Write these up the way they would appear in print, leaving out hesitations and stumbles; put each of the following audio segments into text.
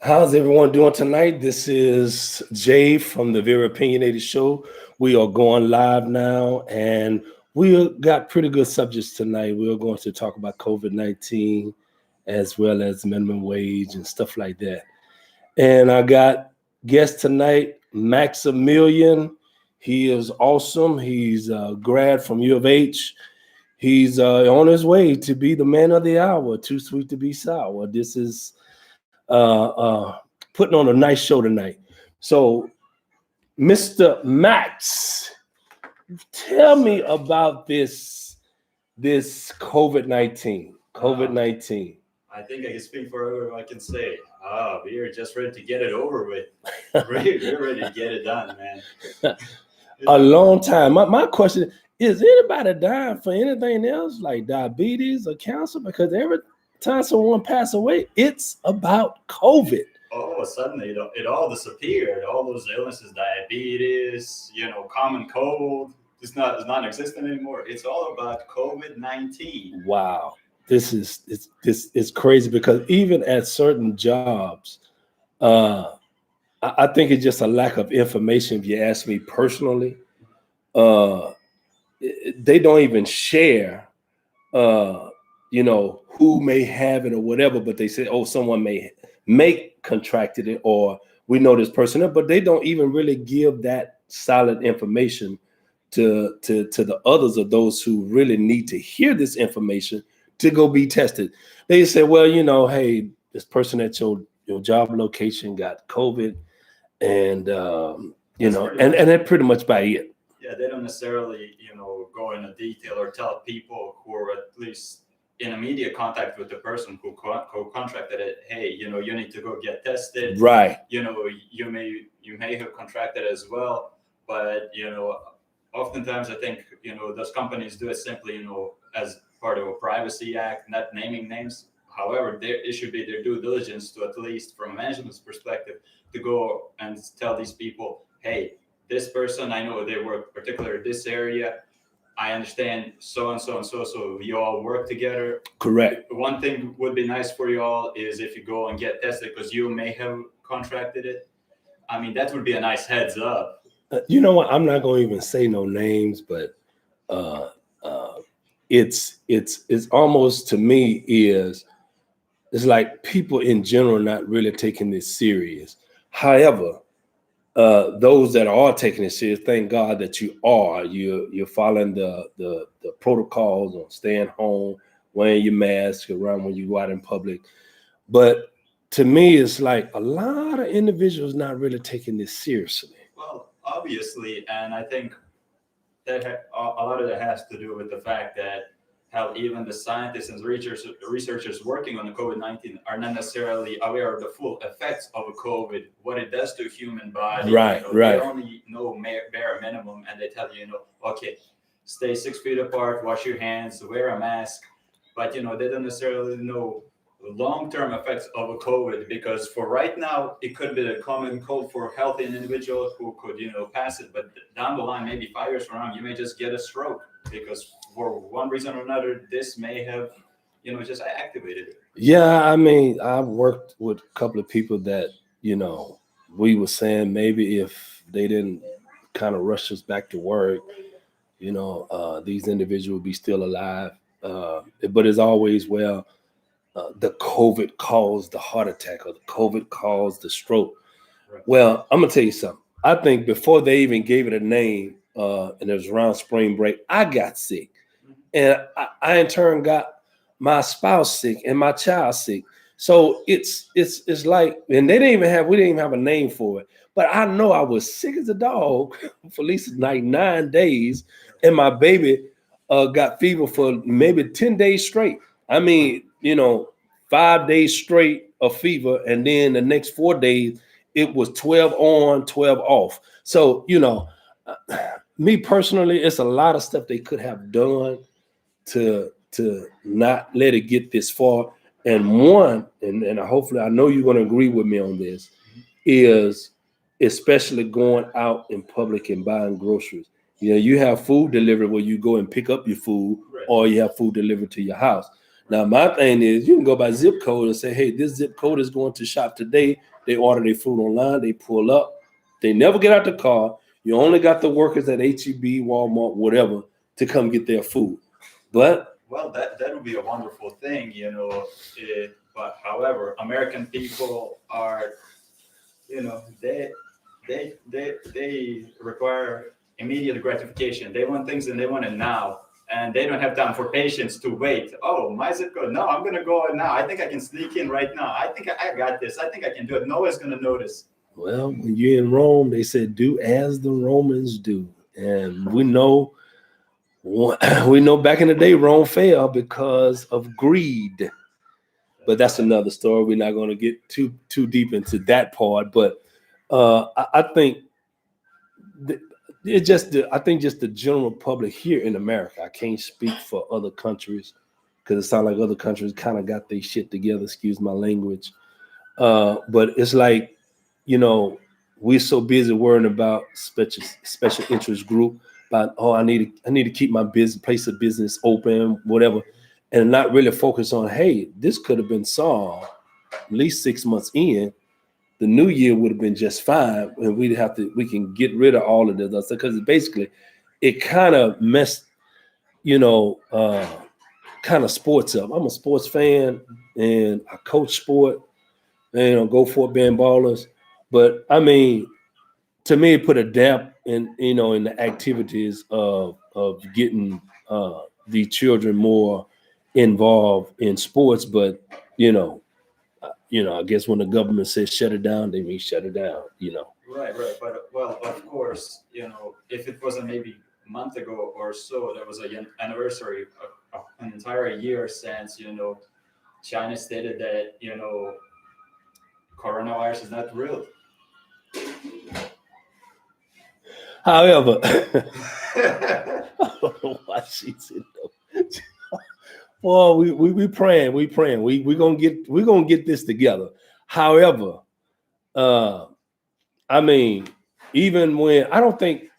How's everyone doing tonight? This is Jay from the Very Opinionated Show. We are going live now, and we got pretty good subjects tonight. We're going to talk about COVID-19 as well as minimum wage and stuff like that. And I got guest tonight, Maximilian. He is awesome. He's a grad from U of H. He's on his way to be the man of the hour. Too sweet to be sour. This is putting on a nice show tonight. So, Mr. Max, tell me about this COVID-19. COVID-19. I think I can speak for everyone. I can say, we are just ready to get it over with. We're ready to get it done, man. A long time. My question is anybody dying for anything else like diabetes or cancer? Because every time someone passes away, it's about COVID. All of a sudden, it all disappeared. All those illnesses, diabetes, common cold, it's non-existent anymore. It's all about COVID-19. Wow. It's crazy because even at certain jobs, I think it's just a lack of information. If you ask me personally, they don't even share, who may have it or whatever, but they say, oh, someone may contracted it, or we know this person, but they don't even really give that solid information to the others of those who really need to hear this information to go be tested. They say, well, hey, this person at your job location got COVID, and and that's pretty much by it. Yeah, they don't necessarily, go into detail or tell people who are at least in immediate contact with the person who contracted it, hey, you need to go get tested. Right. You may have contracted as well, but oftentimes I think those companies do it simply as part of a privacy act, not naming names. However, it should be their due diligence to, at least from a management's perspective, to go and tell these people, hey, this person, I know they work particularly in this area. I understand so and so and so you all work together. Correct. One thing would be nice for you all is if you go and get tested because you may have contracted it. I mean, that would be a nice heads up. You know what? I'm not going to even say no names, but it's almost, to me, it's like people in general not really taking this serious. However, those that are taking it serious, thank God that you are. You're following the protocols on staying home, wearing your mask around when you go out in public. But to me, it's like a lot of individuals not really taking this seriously. Well, obviously, and I think that a lot of that has to do with the fact that how even the scientists and researchers working on the COVID-19 are not necessarily aware of the full effects of a COVID, what it does to a human body. Right. They only know bare minimum, and they tell you, okay, stay 6 feet apart, wash your hands, wear a mask. But, they don't necessarily know long-term effects of a COVID, because for right now, it could be a common cold for healthy individuals who could, pass it. But down the line, maybe 5 years from now, you may just get a stroke because for one reason or another, this may have, just activated it. Yeah, I mean, I've worked with a couple of people that, we were saying maybe if they didn't kind of rush us back to work, these individuals would be still alive. But as always, the COVID caused the heart attack, or the COVID caused the stroke. Right. Well, I'm going to tell you something. I think before they even gave it a name, and it was around spring break, I got sick. And I in turn got my spouse sick and my child sick. So it's like, and we didn't even have a name for it. But I know I was sick as a dog for at least like 9 days. And my baby got fever for maybe 10 days straight. I mean, 5 days straight of fever. And then the next 4 days, it was 12 on, 12 off. So, me personally, it's a lot of stuff they could have done to not let it get this far. And one, and hopefully I know you're going to agree with me on this, is especially going out in public and buying groceries. You have food delivered where you go and pick up your food, right, or you have food delivered to your house. Now, my thing is, you can go by zip code and say, hey, this zip code is going to shop today. They order their food online. They pull up. They never get out the car. You only got the workers at HEB, Walmart, whatever, to come get their food. But well, that would be a wonderful thing, but however, American people are, they require immediate gratification. They want things and they want it now. And they don't have time for patience to wait. Oh, my zip code. No, I'm gonna go now. I think I can sneak in right now. I think I got this. I think I can do it. No one's gonna notice. well, when you're in Rome, they said, do as the Romans do. And we know back in the day, Rome fell because of greed. But that's another story. We're not going to get too deep into that part. But I think I think just the general public here in America. I can't speak for other countries because it sounds like other countries kind of got their shit together. Excuse my language. But it's like, we're so busy worrying about special interest group about, I need to keep my place of business open, whatever, and not really focus on, hey, this could have been solved at least 6 months in. The new year would have been just fine, and we can get rid of all of this stuff because basically it kind of messed, kind of sports up. I'm a sports fan and I coach sport, and go for it, being ballers. But I mean, to me, it put a damp in the activities of getting the children more involved in sports. But I guess when the government says shut it down, they mean shut it down. Right. But well, of course, if it wasn't maybe a month ago or so, there was an anniversary of an entire year since China stated that coronavirus is not real. However, I don't know why she said no. Well, we praying, we gonna get this together. However, I mean, even when I don't think,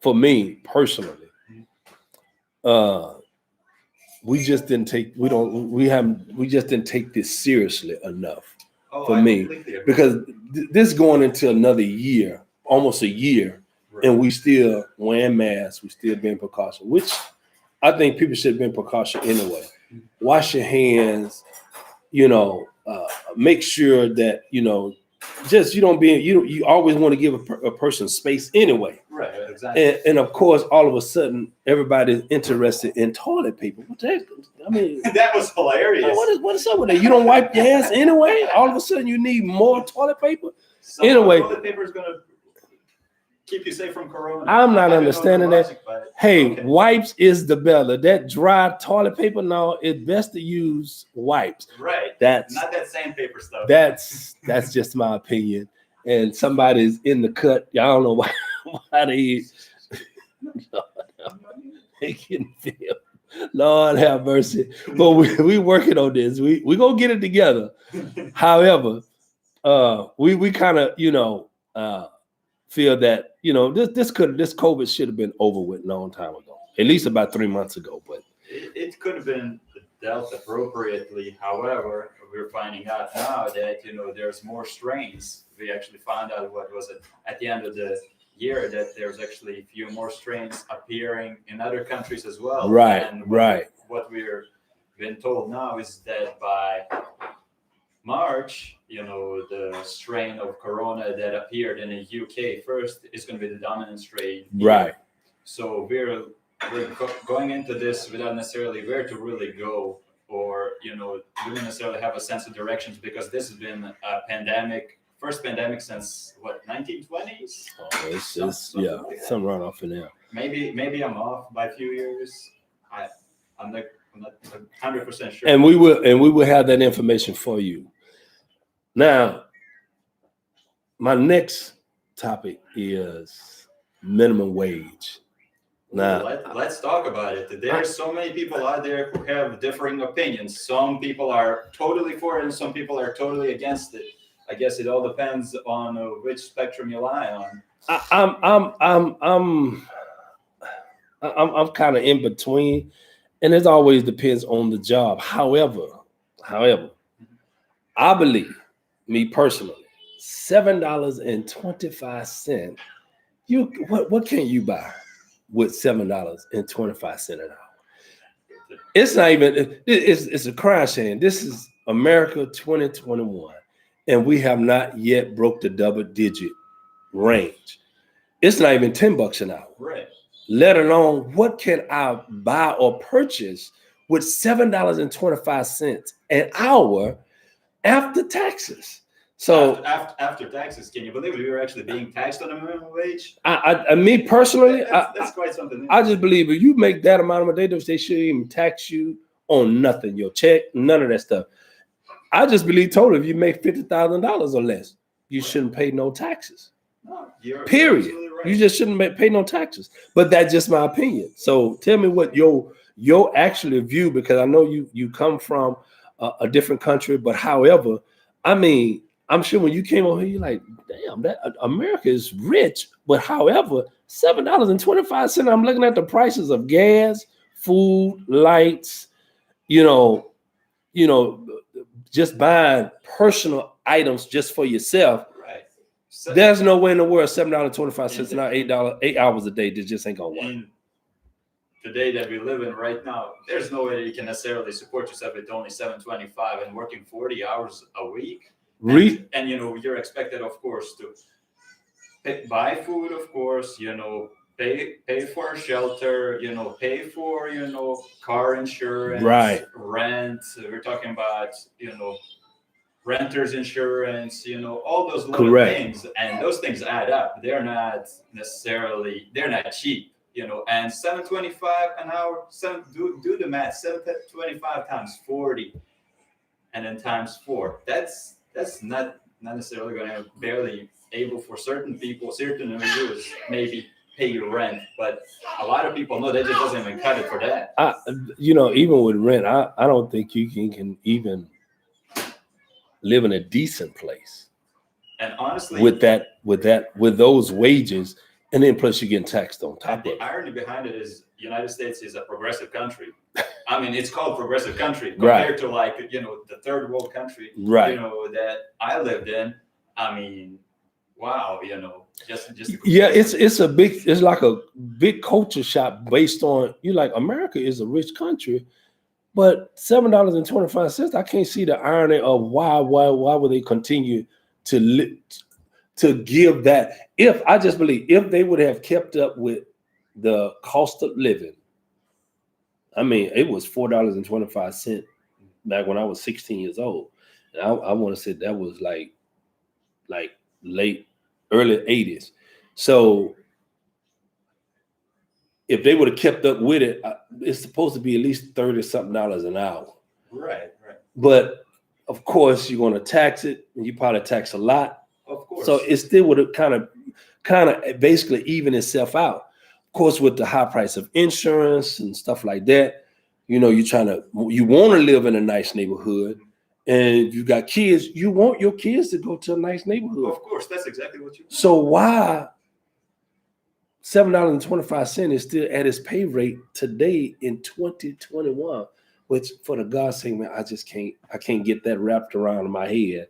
for me personally, we just didn't take this seriously enough for me, because this going into another year, almost a year, right, and we still wearing masks, we still being precaution, which I think people should have been precaution anyway. Wash your hands, make sure that just you always want to give a person space anyway. Right, exactly. And of course, all of a sudden, everybody's interested in toilet paper. I mean, that was hilarious. What is up with that? You don't wipe your ass anyway. All of a sudden, you need more toilet paper. Anyway, toilet paper is gonna keep you safe from corona. I'm not understanding that. Hey, okay. Wipes is the better. That dry toilet paper, no, it's best to use wipes. Right. That's not that sandpaper stuff. That's just my opinion. And somebody's in the cut. I don't know why they can feel. Lord have mercy. But we working on this. We gonna get it together. However, we kind of feel that this COVID should have been over with a long time ago, at least about 3 months ago. But it could have been dealt appropriately. However, we're finding out now that there's more strains. We actually found out at the end of the year that there's actually a few more strains appearing in other countries as well. Right, and right. What we're been told now is that by March, the strain of corona that appeared in the UK first is going to be the dominant strain. Right. So we're going into this without necessarily where to really go, or we don't necessarily have a sense of directions, because this has been a first pandemic since 1920s. Oh, it's some run off in there. Maybe I'm off by a few years. I'm not 100% sure. And we will have that information for you. Now, my next topic is minimum wage. Now, let's talk about it. There are so many people out there who have differing opinions. Some people are totally for it, and some people are totally against it. I guess it all depends on which spectrum you lie on. I'm kind of in between, and it always depends on the job. However, I believe, me personally, $7.25. What can you buy with $7.25 an hour? It's not even. It's a crime saying this is America 2021, and we have not yet broke the double digit range. It's not even $10 an hour. Right. Let alone what can I buy or purchase with $7.25 an hour after taxes. So after taxes, can you believe we were actually being taxed on a minimum wage? Me personally, that's quite something. I just believe if you make that amount of money, they shouldn't even tax you on nothing, your check, none of that stuff. I just believe totally if you make $50,000 or less, you shouldn't pay no taxes. No, you're period. absolutely right. You just shouldn't pay no taxes. But that's just my opinion. So tell me what your actually view, because I know you come from a different country, but however, I mean, I'm sure when you came over here, you're like, damn, that America is rich. But however, $7.25, I'm looking at the prices of gas, food, lights, just buying personal items just for yourself. Right. So, there's no way in the world $7.25 now $8 hours a day. This just ain't gonna work. In the day that we live in right now, there's no way that you can necessarily support yourself with only $7.25 and working 40 hours a week. And you're expected, of course, to buy food, of course, pay for shelter, pay for, car insurance, right, rent. We're talking about, renter's insurance, all those little things, and those things add up. They're not cheap, and $7.25 an hour, do the math, $7.25 times 40 and then times 4. That's not necessarily going to barely able for certain people, certain individuals, maybe pay your rent, but a lot of people know that just doesn't even cut it for that. Even with rent, I don't think you can even live in a decent place. And honestly, with those wages, and then plus you're getting taxed on top of it. The irony behind it is United States is a progressive country. I mean, it's called progressive country compared to the third world country, that I lived in. I mean, wow, just it's like a big culture shock based on America is a rich country, but $7.25, I can't see the irony of why would they continue to give that. If I just believe if they would have kept up with the cost of living, I mean, it was $4.25 back when I was 16 years old. And I want to say that was like early 80s. So if they would have kept up with it, it's supposed to be at least $30-something an hour. Right. But of course, you're going to tax it, and you probably tax a lot. Of course. So it still would have kind of basically even itself out. Of course, with the high price of insurance and stuff like that, you want to live in a nice neighborhood, and you got kids, you want your kids to go to a nice neighborhood. Of course, that's exactly what you want. So why $7.25 is still at its pay rate today in 2021? Which, for the God's sake, man, I can't get that wrapped around my head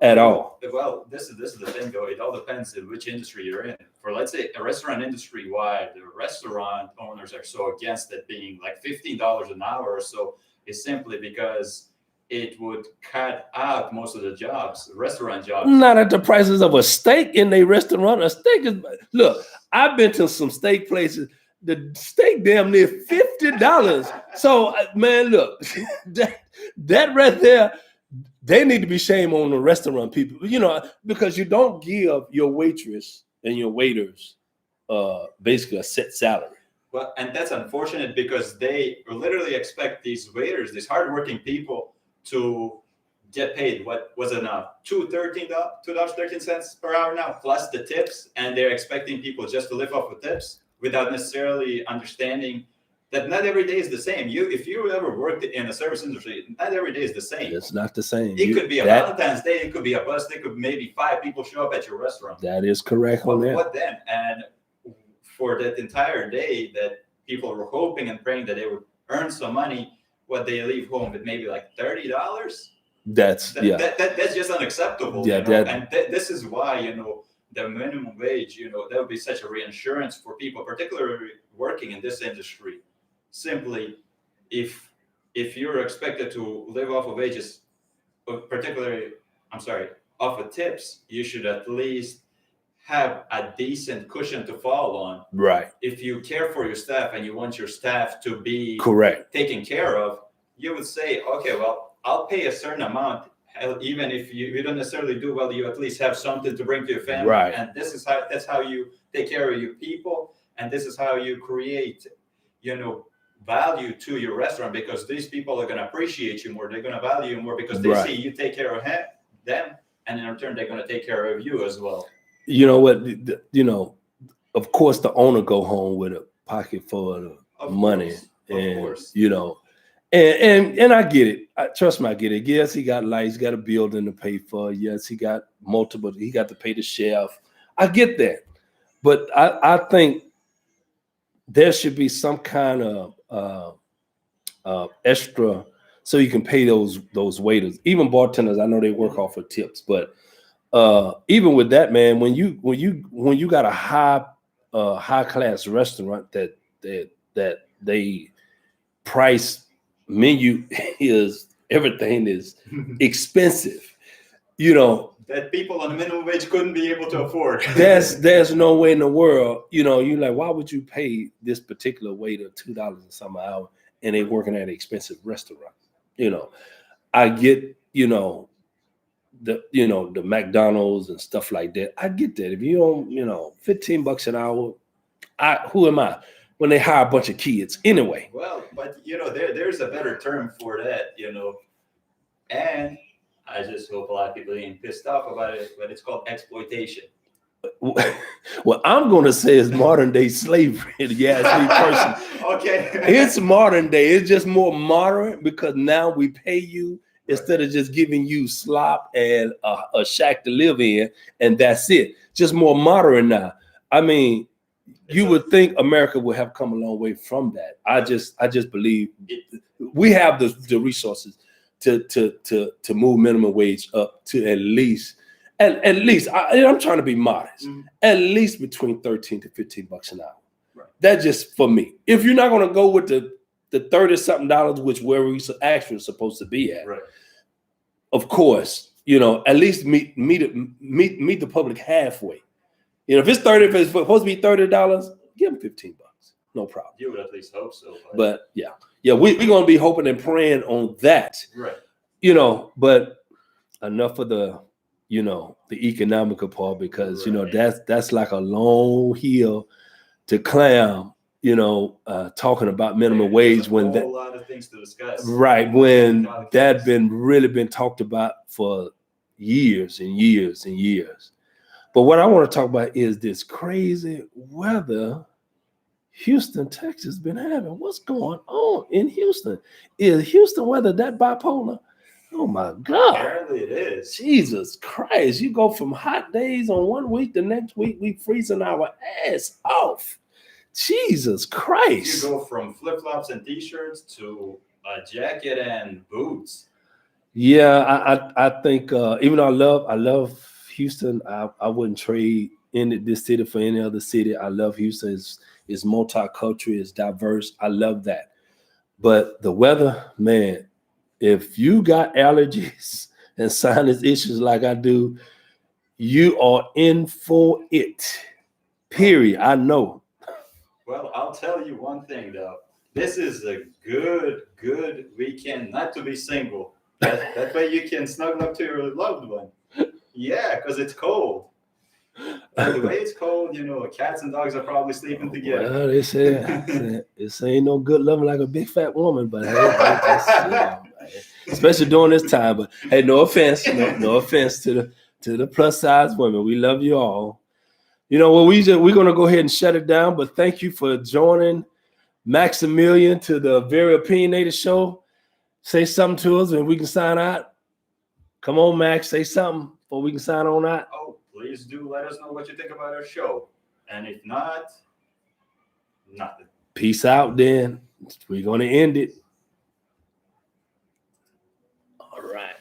at all. Well, this is the thing, though. It all depends on which industry you're in. For, let's say, a restaurant industry wide, the restaurant owners are so against it being like $15 an hour or so, is simply because it would cut out most of the jobs, restaurant jobs. Not at the prices of a steak in a restaurant. A steak is, look, I've been to some steak places. The steak damn near $50. So, man, look, that right there, they need to be shame on the restaurant people, because you don't give your waitress and your waiters basically a set salary. Well, and that's unfortunate because they literally expect these waiters, these hardworking people, to get paid. What was it now? $2.13 per hour now, plus the tips, and they're expecting people just to live off of tips, without necessarily understanding that not every day is the same. If you ever worked in a service industry, not every day is the same. It's not the same. It could be a Valentine's Day. It could be a bus. It could maybe 5 people show up at your restaurant. That is correct on that. What then? And for that entire day that people were hoping and praying that they would earn some money, what they leave home with maybe like $30. That's That's just unacceptable. Yeah, you know? that- And this is why, the minimum wage, that would be such a reinsurance for people, particularly working in this industry. Simply, if you're expected to live off of wages, particularly, I'm sorry, off of tips, you should at least have a decent cushion to fall on. right. If you care for your staff and you want your staff to be Correct. taken care of, you would say, okay, well, I'll pay a certain amount. Hell, even if you don't necessarily do well, you at least have something to bring to your family. Right. And that's how you take care of your people. And this is how you create, value to your restaurant, because these people are going to appreciate you more. They're going to value you more because they Right. see you take care of them. And in return, they're going to take care of you as well. You know what? Of course, the owner go home with a pocket full of money, Of course. And I get it. Trust me, I get it. Yes, he got lights, he got a building to pay for. Yes, he got multiple. He got to pay the chef. I get that, but I think there should be some kind of extra so you can pay those waiters, even bartenders. I know they work off of tips, but even with that, man, when you got a high class restaurant that they price menu is everything is expensive, that people on the minimum wage couldn't be able to afford. there's no way in the world, you're like, why would you pay this particular waiter $2 and some hour and they working at an expensive restaurant? I get, the McDonald's and stuff like that. I get that. If you don't, $15 an hour, who am I when they hire a bunch of kids anyway? Well, but there's a better term for that, and I just hope a lot of people ain't pissed off about it, but it's called exploitation. Well, I'm going to say it's modern day slavery. If you ask me personally. Okay. It's modern day. It's just more moderate because now we pay you instead of just giving you slop and a shack to live in, and that's it. Just more moderate now. I mean, you would think America would have come a long way from that. I just believe we have the resources to move minimum wage up to at least I'm trying to be modest, at least between $13 to $15 an hour. Right. That's just for me. If you're not going to go with the $30-something, which where we actually supposed to be at, right. Of course, at least meet the public halfway. If it's supposed to be $30, give them $15. No problem. You would at least hope so. But yeah, we're gonna be hoping and praying on that. Right. But enough of the economical part, because Right. that's like a long hill to climb. Talking about minimum wage when a lot of things to discuss. Right, when that's really been talked about for years and years and years. But what I want to talk about is this crazy weather Houston, Texas been having. What's going on in Houston? Is Houston weather that bipolar? Oh my God. Apparently it is. Jesus Christ. You go from hot days on one week, the next week we freezing our ass off. Jesus Christ. You go from flip-flops and t-shirts to a jacket and boots. Yeah, I think even though I love Houston, I wouldn't trade in this city for any other city. I love Houston. It's multicultural, it's diverse. I love that. But the weather, man, if you got allergies and sinus issues like I do, you are in for it. Period. I know. Well, I'll tell you one thing though. This is a good weekend not to be single. That way you can snuggle up to your loved one. Yeah, because it's cold. And the way it's cold, cats and dogs are probably sleeping together. Well, they say this ain't no good loving like a big fat woman, but hey, especially during this time. But hey, no offense, no offense to the plus size women. We love you all. We're gonna go ahead and shut it down. But thank you for joining Maximilian to the Very Opinionated Show. Say something to us and we can sign out. Come on, Max, say something before we can sign on out. Oh, please do let us know what you think about our show. And if not, nothing. Peace out then. we're going to end it. All right.